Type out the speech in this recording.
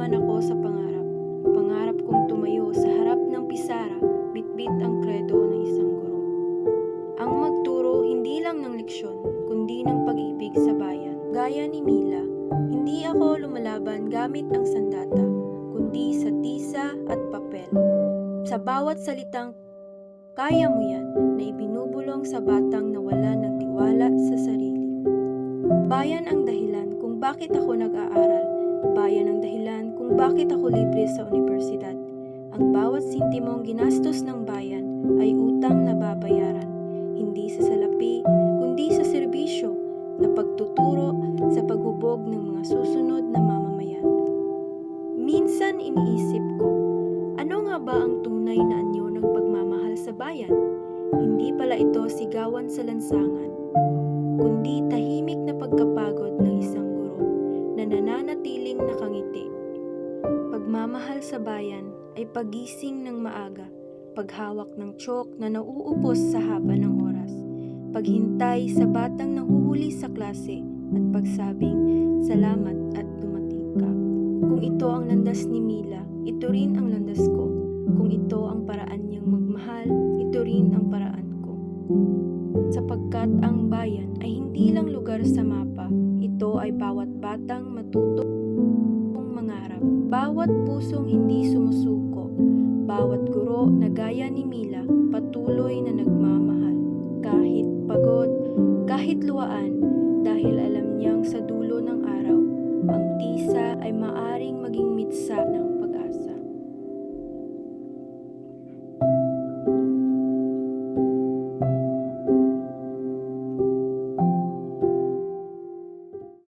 naman ako sa pangarap. Pangarap kong tumayo sa harap ng pisara, bitbit ang kredo ng isang guro. Ang magturo hindi lang ng leksyon, kundi ng pag-ibig sa bayan. Gaya ni Mila, hindi ako lumalaban gamit ang sandata, kundi sa tisa at papel. Sa bawat salitang kaya mo yan na ibinubulong sa batang nawala ng tiwala sa sarili. Bayan ang dahilan kung bakit ako nag-aaral. Bayan ang dahilan kung bakit ako libre sa universidad. Ang bawat sintimong ginastos ng bayan ay utang na babayaran, hindi sa salapi, kundi sa serbisyo na pagtuturo sa paghubog ng mga susunod na mamamayan. Minsan iniisip ko, ano nga ba ang tunay na anyo ng pagmamahal sa bayan? Hindi pala ito sigawan sa lansangan, kundi tahimik na pagkapagod ng isang guro na nananatiling nakangiti. Pagmamahal sa bayan ay pagising ng maaga, paghawak ng tiyok na nauupos sa haba ng oras, paghintay sa batang nahuhuli sa klase at pagsabing salamat at dumating ka. Kung ito ang landas ni Mila, ito rin ang landas ko. Kung ito ang paraan niyang magmahal, ito rin ang paraan ko. Sapagkat ang bayan ay hindi lang lugar sa mapa, ito ay bawat batang matutong mangarap, bawat pusong hindi sumusuko, bawat guro na gaya ni Mila patuloy na nagmamahal, kahit pagod, kahit luwaan, dahil alam niyang sa dulo ng araw, ang tisa ay maaring maging mitsa ng